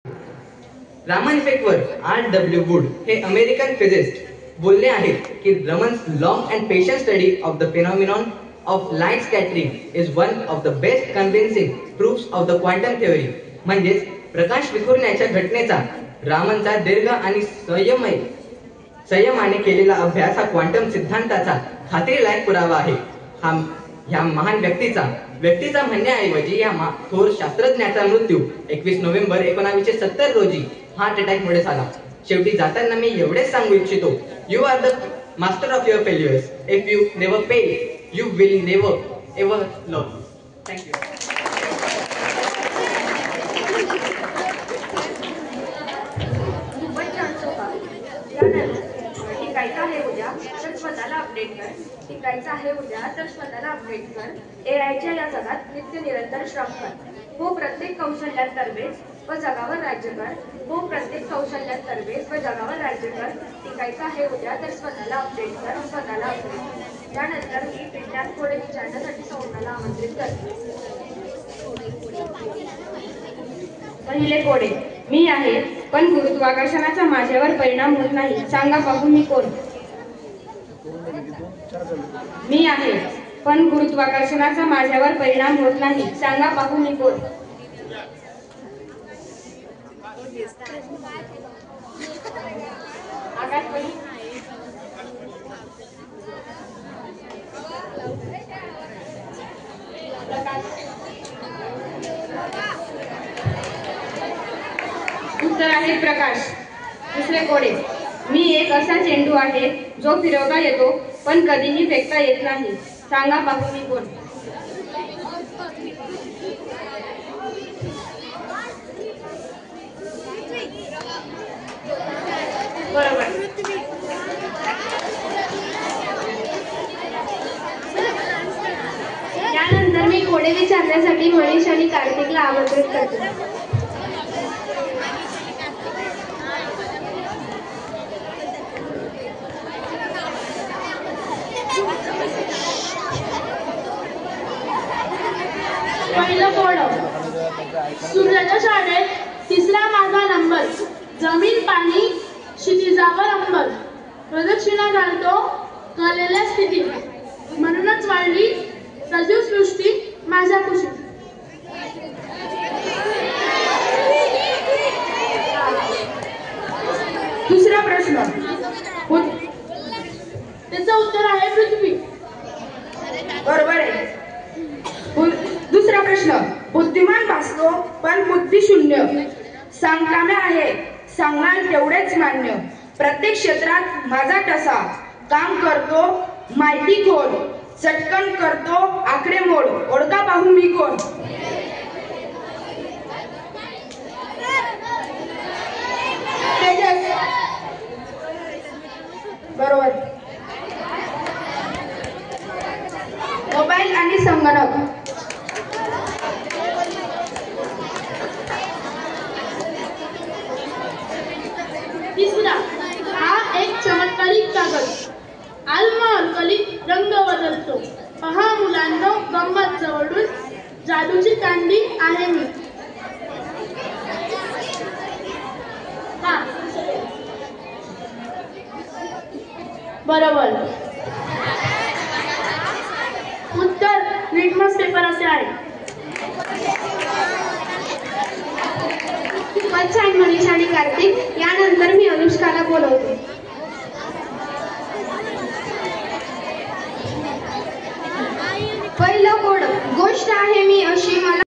रामन इफेक्टवर R.W. Wood हे American physicist बोलले आहेत की Raman's long and patient study of the phenomenon of light scattering is one of the best convincing proofs of the quantum theory. म्हणजेच प्रकाश विखुरण्याच्या घटनेचा रामनचा दीर्घ आणि संयमाने केलेला अभ्यास हा क्वांटम सिद्धांताचा खात्रीलायक पुरावा आहे. ह्या महान व्यक्तीचा म्हणण्याऐवजी या थोर शास्त्रज्ञाचा मृत्यू 21 नोव्हेंबर 1970 रोजी हार्ट अटॅक मुळे झाला. शेवटी जाताना मी एवढेच सांगू इच्छितो, you are the master of your failures. If you never fail, you will never ever learn. Thank you. स्वतःला अपडेट कर. शिकायचं आहे उद्या तर स्वतःला अपडेट कर. एआयच्या या जगात नित्य निरंतर श्रम कर. हो प्रत्येक कौशल्यात तरबेज व जगावर राज्य कर. हो प्रत्येक कौशल्यात तरबेज व जगावर राज्य कर. शिकायचं आहे उद्या तर स्वतःला अपडेट कर. स्वतःला अपडेट कर. त्यानंतर मी विज्ञान कोडे विचारण्यासाठी समूहाला आमंत्रित करते. पहिले कोडे. मी आहे पण गुरुत्वाकर्षणाचा माझ्यावर परिणाम होत नाही. सांगा पाहू मी कोण. मी आहे पण गुरुत्वाकर्षणाचा माझ्यावर परिणाम होत नाही. सांगा पाहू मी कोण. आकाशवाणी. उत्तर आहे प्रकाश. दुसरे कोडे. मी एक असा चेंडू आहे जो फिरवता येतो पण कधीही फेकता येत नाही. सांगा पाहू मी कोण. बरोबर. त्यानंतर मी कोडे विचारण्यासाठी मनीष आणि कार्तिकला आमंत्रित करते. पहिलं कोड. सूर्याच्या शाळेत तिसरा माझा नंबर. जमीन पाणी क्षितिजावर अंबर. प्रदक्षिणा घालतो कळलेल्या स्थितीत. म्हणूनच वाढली सजीव सृष्टी माझ्या कुशीत. दुसरा प्रश्न. त्याचं उत्तर आहे पृथ्वी. बरोबर आहे. दुसरा प्रश्न. बुद्धिमान भासतो पण बुद्धी शून्य. सांगकाम्य आहे सांगणार तेवढेच मान्य. प्रत्येक क्षेत्रात माझा ठसा. काम करतो माहिती खोड. चटकन करतो आकडेमोड. ओळखा पाहू मी कोण. तेजस. बरोबर. मोबाईल आणि संगणक. तिसरा. हा एक चमत्कारिक कागद. अल्कलीत रंग बदलतो. पहा मुलांनो गंमत जवळून. जादूची कांडी आहे मी. बरोबर. उत्तर लिटमस पेपर असे आहे. खूपच छान मनीष आणि कार्तिक. यानंतर मी अनुष्काला बोलवते. पहिलं कोड. गोष्ट आहे मी अशी मला